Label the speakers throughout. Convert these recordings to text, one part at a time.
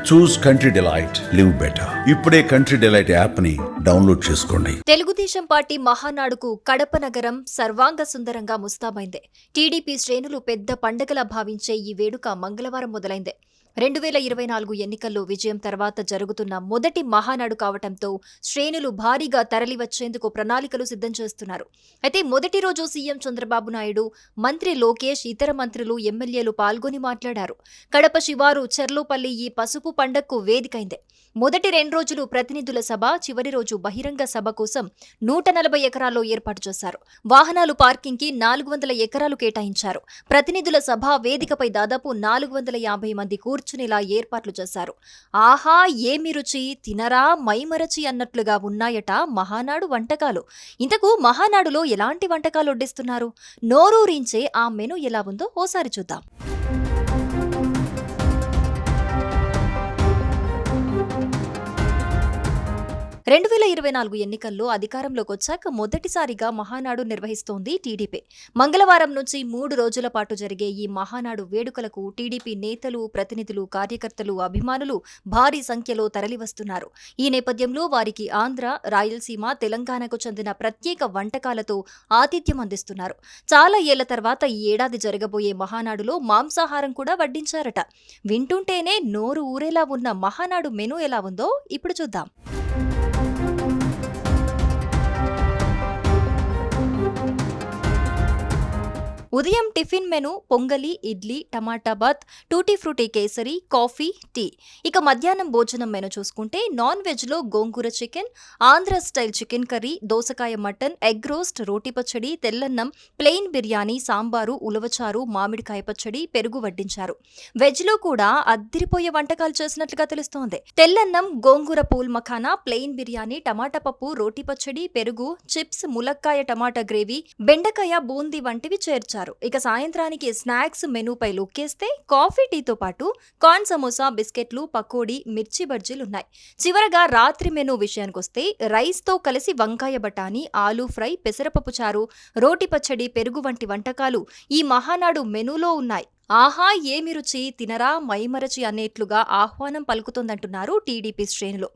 Speaker 1: చూస్ country delight, live better. ఇప్పుడే country delight app ని download చేసుకోండి.
Speaker 2: తెలుగుదేశం పార్టీ మహానాడుకు కడప నగరం సర్వాంగ సుందరంగా ముస్తాబైంది. టీడీపీ శ్రేణులు పెద్ద పండగలా భావించే ఈ వేడుక మంగళవారం మొదలైంది. 2024 ఎన్నికల్లో విజయం తర్వాత జరుగుతున్న మొదటి మహానాడు కావటంతో శ్రేణులు భారీగా తరలివచ్చేందుకు ప్రణాళికలు సిద్ధం చేస్తున్నారు. అయితే మొదటి రోజు సీఎం చంద్రబాబు నాయుడు, మంత్రి లోకేష్, ఇతర మంత్రులు, ఎమ్మెల్యేలు పాల్గొని మాట్లాడారు. కడప శివారు చెర్లోపల్లి ఈ పసుపు పండగకు వేదికైంది. మొదటి 2 రోజులు ప్రతినిధుల సభ, చివరి రోజు బహిరంగ సభ కోసం 140 ఎకరాల్లో ఏర్పాటు చేశారు. వాహనాలు పార్కింగ్ కి 400 ఎకరాలు కేటాయించారు. ప్రతినిధుల సభ వేదికపై దాదాపు 450 మంది కూర్చునేలా ఏర్పాట్లు చేశారు. ఆహా, ఏమి రుచి, తినరా మైమరచి అన్నట్లుగా ఉన్నాయట మహానాడు వంటకాలు. ఇంతకు మహానాడులో ఎలాంటి వంటకాలు వడ్డిస్తున్నారు? నోరూరించే ఆ మెను ఎలా ఉందో ఓసారి చూద్దాం. 2024 ఎన్నికల్లో అధికారంలోకి వచ్చాక మొదటిసారిగా మహానాడు నిర్వహిస్తోంది టీడీపీ. మంగళవారం నుంచి 3 రోజుల పాటు జరిగే ఈ మహానాడు వేడుకలకు టీడీపీ నేతలు, ప్రతినిధులు, కార్యకర్తలు, అభిమానులు భారీ సంఖ్యలో తరలివస్తున్నారు. ఈ నేపథ్యంలో వారికి ఆంధ్ర, రాయలసీమ, తెలంగాణకు చెందిన ప్రత్యేక వంటకాలతో ఆతిథ్యం అందిస్తున్నారు. చాలా ఏళ్ల తర్వాత ఈ ఏడాది జరగబోయే మహానాడులో మాంసాహారం కూడా వడ్డించారట. వింటుంటేనే నోరు ఊరేలా ఉన్న మహానాడు మెనూ ఎలా ఉందో ఇప్పుడు చూద్దాం. ఉదయం టిఫిన్ మెను పొంగలి, idli, tomato bath, tutti frutti kesari, coffee, tea. ఇక మధ్యాహ్నం భోజనం మెను చూసుకుంటే నాన్ వెజ్ లో gongura chicken, Andhra style chicken curry, దోసకాయ మటన్, ఎగ్ రోస్ట్, రోటి పచ్చడి, తెల్లన్నం, ప్లెయిన్ బిర్యానీ, సాంబారు, ఉలవచారు, మామిడికాయ పచ్చడి, పెరుగు వడ్డించారు. వెజ్ లో కూడా అద్దిరిపోయే వంటకాలు చేసినట్లుగా తెలుస్తోంది. తెల్లన్నం, గోంగూర పూల్ మఖానా, ప్లెయిన్ బిర్యానీ, టమాటా పప్పు, రోటి పచ్చడి, పెరుగు, చిప్స్, ములక్కాయ టమాటా గ్రేవీ, బెండకాయ బూందీ వంటివి చేర్చారు. ఇక సాయంత్రానికి స్నాక్స్ మెనూపై లుక్కేస్తే కాఫీ, టీతో పాటు కార్న్ సమోసా, బిస్కెట్లు, పకోడీ, మిర్చి బజ్జీలున్నాయి. చివరగా రాత్రి మెనూ విషయానికొస్తే రైస్ తో కలిసి వంకాయ బఠానీ, ఆలూ ఫ్రై, పెసరపప్పు చారు, రోటి పచ్చడి, పెరుగు వంటి వంటకాలు ఈ మహానాడు మెనూలో ఉన్నాయి. ఆహా, ఏమి రుచి, తినరా మైమరచి అనేట్లుగా ఆహ్వానం పలుకుతోందంటున్నారు టీడీపీ శ్రేణులు.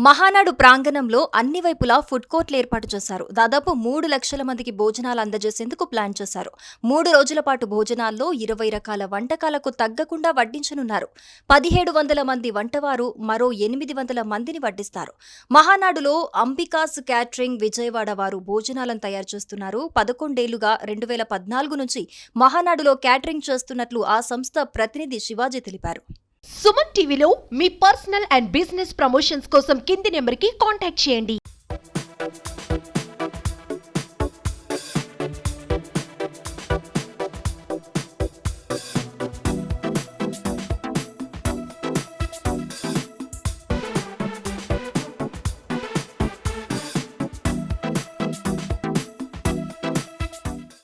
Speaker 2: మహానాడు ప్రాంగణంలో అన్ని వైపులా ఫుడ్ కోర్ట్లు ఏర్పాటు చేశారు. దాదాపు 3 లక్షల మందికి భోజనాలు అందజేసేందుకు ప్లాన్ చేశారు. 3 రోజుల పాటు భోజనాల్లో 20 రకాల వంటకాలకు తగ్గకుండా వడ్డించనున్నారు. 1700 మంది వంటవారు మరో 800 మందిని వడ్డిస్తారు. మహానాడులో అంబికాస్ క్యాటరింగ్ విజయవాడ వారు భోజనాలను తయారు చేస్తున్నారు. 11 ఏళ్లుగా 2014 నుంచి మహానాడులో క్యాటరింగ్ చేస్తున్నట్లు ఆ సంస్థ ప్రతినిధి శివాజీ తెలిపారు.
Speaker 3: సుమన్ టీవీలో మీ పర్సనల్ అండ్ బిజినెస్ ప్రమోషన్స్ కోసం కింది నెంబర్కి కాంటాక్ట్ చేయండి.